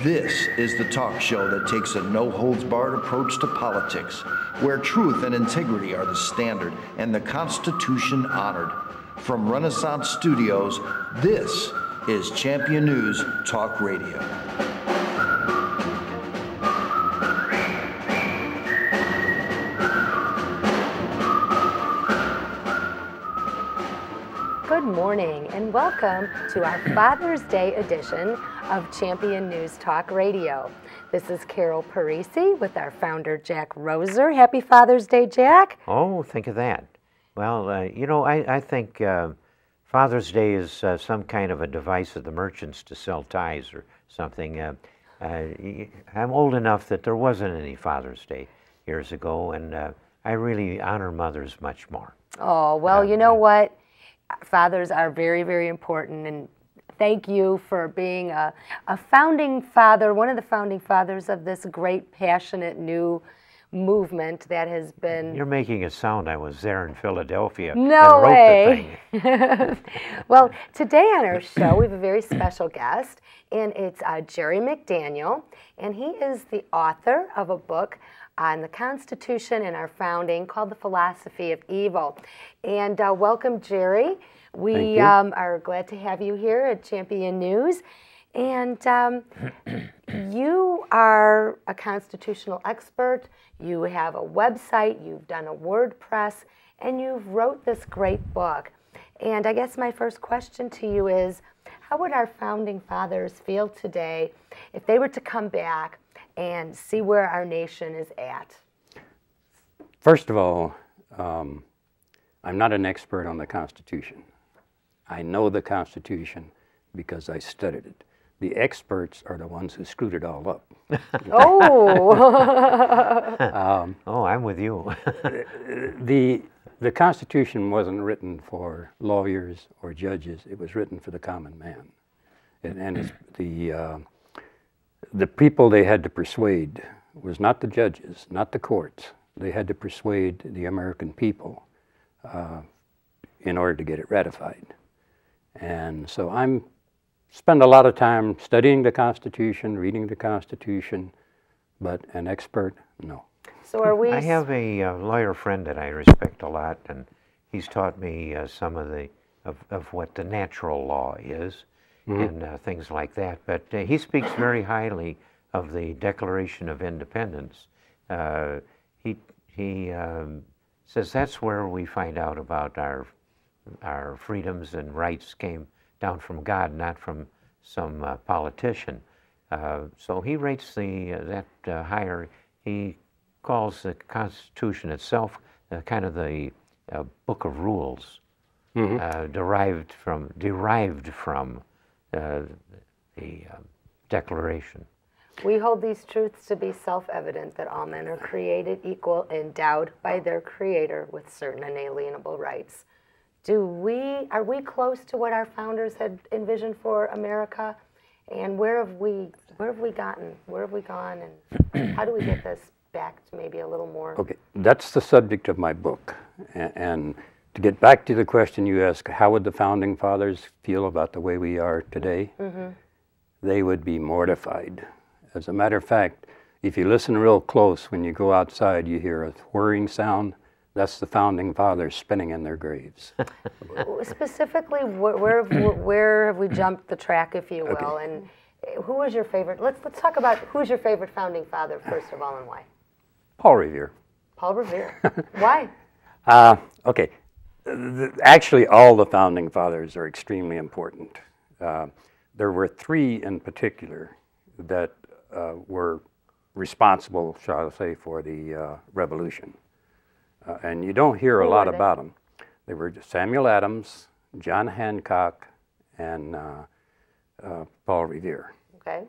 This is the talk show that takes a no-holds-barred approach to politics, where truth and integrity are the standard and the Constitution honored. From Renaissance Studios, this is Champion News Talk Radio. Good morning and welcome to our Father's Day edition of Champion News Talk Radio. This is Carol Parisi with our founder, Jack Roser. Happy Father's Day, Jack. Oh, think of that. Well, I think Father's Day is some kind of a device of the merchants to sell ties or something. I'm old enough that there wasn't any Father's Day years ago, and I really honor mothers much more. Oh, well, you know what? Fathers are very, very important, and thank you for being a founding father, one of the founding fathers of this great, passionate new movement that has been... You're making it sound I was there in Philadelphia no and wrote way. the thing. Well, today on our show, we have a very special guest, and it's Jerry McDaniel, and he is the author of a book on the Constitution and our founding called The Philosophy of Evil. And welcome, Jerry. We are glad to have you here at Champion News. And you are a constitutional expert. You have a website. You've done a WordPress. And you've wrote this great book. And I guess my first question to you is, how would our founding fathers feel today if they were to come back and see where our nation is at? First of all, I'm not an expert on the Constitution. I know the Constitution because I studied it. The experts are the ones who screwed it all up. Oh, I'm with you. The Constitution wasn't written for lawyers or judges. It was written for the common man. And it's the people they had to persuade was not the judges, not the courts. They had to persuade the American people in order to get it ratified. And so spend a lot of time studying the Constitution, reading the Constitution, but an expert, no. So are we... I have a lawyer friend that I respect a lot, and he's taught me some of what the natural law is. And things like that. But he speaks very highly of the Declaration of Independence. He says that's where we find out about our freedoms and rights came down from God, not from some politician. So he rates that higher. He calls the Constitution itself kind of the book of rules, derived from the Declaration. We hold these truths to be self-evident that all men are created equal, endowed by their Creator with certain inalienable rights. Are we close to what our founders had envisioned for America? And where have we gotten? Where have we gone? And how do we get this back to maybe a little more? Okay, that's the subject of my book. And to get back to the question you asked, how would the founding fathers feel about the way we are today? They would be mortified. As a matter of fact, if you listen real close, when you go outside, you hear a whirring sound. That's the founding fathers spinning in their graves. Specifically, where have we jumped the track, if you will? Okay. And who was your favorite? Let's talk about who's your favorite founding father, first of all, and why? Paul Revere. Paul Revere. Why? Okay. Actually, all the founding fathers are extremely important. There were three in particular that were responsible, shall I say, for the revolution. And you don't hear a lot about them. They were Samuel Adams, John Hancock, and Paul Revere. Okay.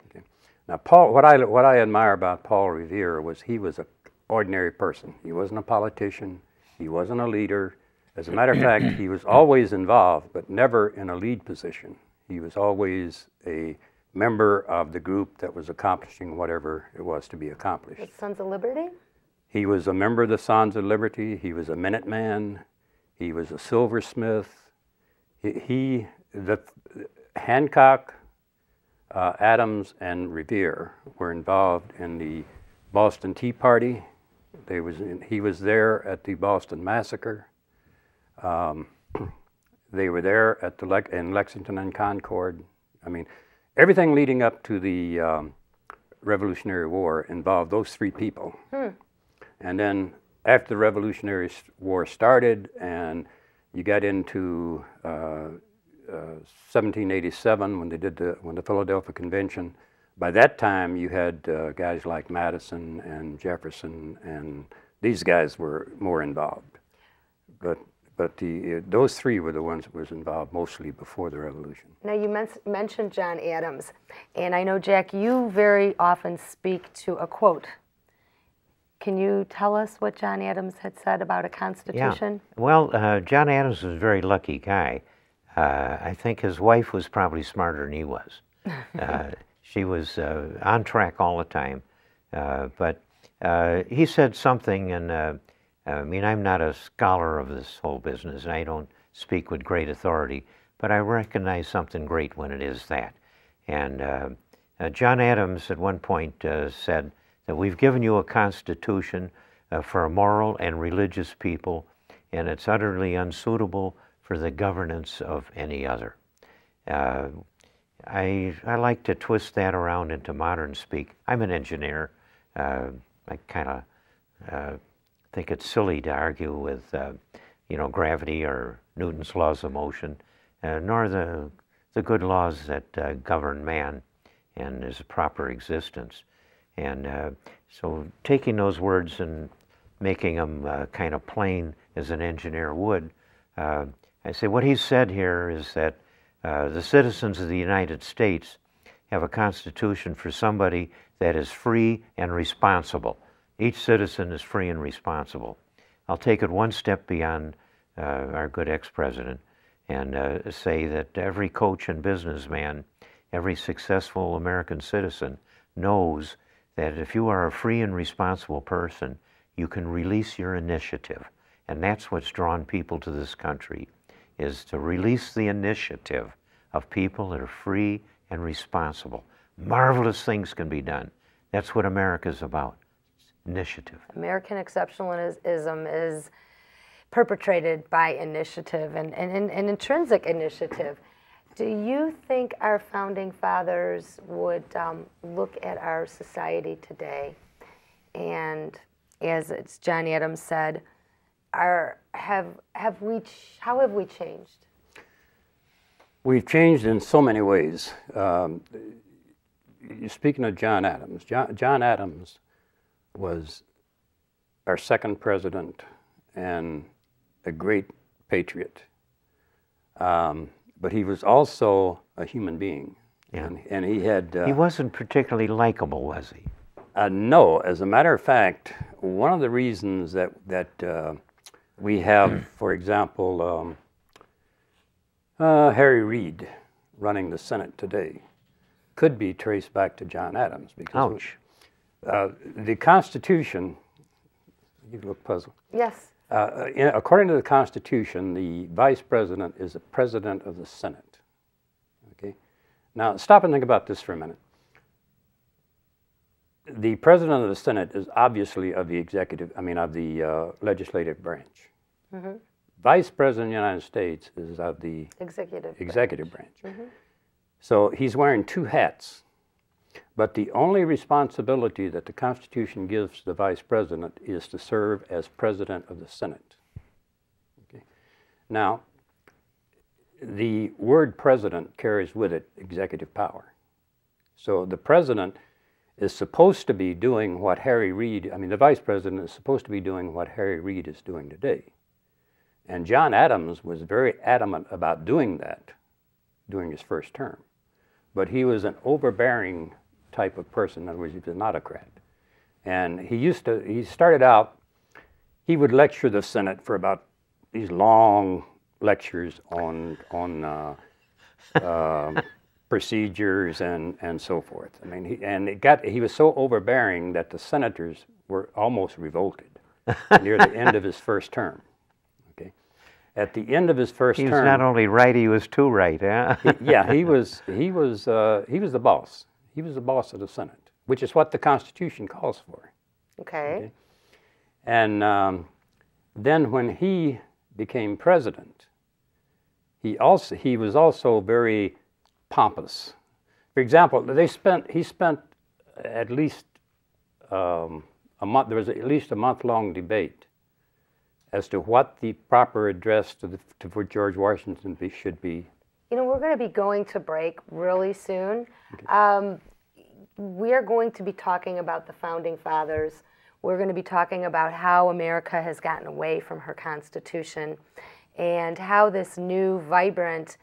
Now, Paul, what I admire about Paul Revere was he was an ordinary person. He wasn't a politician. He wasn't a leader. As a matter of fact, he was always involved, but never in a lead position. He was always a member of the group that was accomplishing whatever it was to be accomplished. The Sons of Liberty? He was a member of the Sons of Liberty. He was a Minuteman. He was a silversmith. Hancock Adams and Revere were involved in the Boston Tea Party. He was there at the Boston Massacre. They were there at in Lexington and Concord. I mean, everything leading up to the Revolutionary War involved those three people. And then after the Revolutionary War started and you got into 1787 when the Philadelphia Convention, by that time you had guys like Madison and Jefferson, and these guys were more involved. But those three were the ones that was involved mostly before the Revolution. Now you mentioned John Adams, and I know, Jack, you very often speak to a quote. Can you tell us what John Adams had said about a constitution? Yeah. Well, John Adams was a very lucky guy. I think his wife was probably smarter than he was. She was on track all the time. But he said something, and I mean, I'm not a scholar of this whole business, and I don't speak with great authority, but I recognize something great when it is that. And John Adams at one point said that we've given you a constitution for a moral and religious people, and it's utterly unsuitable for the governance of any other. I like to twist that around into modern speak. I'm an engineer. I kind of think it's silly to argue with, you know, gravity or Newton's laws of motion, nor the good laws that govern man and his proper existence. And so taking those words and making them kind of plain as an engineer would, I say what he said here is that the citizens of the United States have a constitution for somebody that is free and responsible. Each citizen is free and responsible. I'll take it one step beyond our good ex-president and say that every coach and businessman, every successful American citizen knows that if you are a free and responsible person, you can release your initiative. And that's what's drawn people to this country, is to release the initiative of people that are free and responsible. Marvelous things can be done. That's what America's about. Initiative. American exceptionalism is perpetrated by initiative and intrinsic initiative. Do you think our founding fathers would look at our society today and, as John Adams said, how have we changed? We've changed in so many ways. Speaking of John Adams, John Adams was our second president and a great patriot. But he was also a human being. Yeah. And he had... he wasn't particularly likable, was he? No. As a matter of fact, one of the reasons that we have, for example, Harry Reid running the Senate today could be traced back to John Adams. Because ouch. The Constitution, you look puzzled. Yes. According to the Constitution, the Vice President is the President of the Senate. Okay. Now, stop and think about this for a minute. The President of the Senate is obviously of the legislative branch. Mm-hmm. Vice President of the United States is of the executive branch. Mm-hmm. So he's wearing two hats. But the only responsibility that the Constitution gives the Vice President is to serve as President of the Senate. Okay. Now, the word President carries with it executive power. So the President is supposed to be doing what the Vice President is supposed to be doing what Harry Reid is doing today. And John Adams was very adamant about doing that during his first term. But he was an overbearing type of person. In other words, he was an autocrat. And he started out, he would lecture the Senate for about these long lectures on procedures and so forth. I mean, he was so overbearing that the senators were almost revolted near the end of his first term. Okay, At the end of his first He was term, not only right, he was too right, huh? yeah, he was the boss. He was the boss of the Senate, which is what the Constitution calls for. Okay. And then when he became president, he was also very pompous. For example, he spent at least a month. There was at least a month-long debate as to what the proper address for George Washington should be. You know, we're going to be going to break really soon. Okay. We are going to be talking about the Founding Fathers. We're going to be talking about how America has gotten away from her Constitution and how this new, vibrant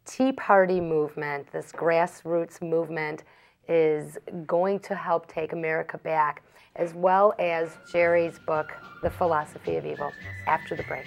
Tea Party movement, this grassroots movement, is going to help take America back, as well as Jerry's book, The Philosophy of Evil, after the break.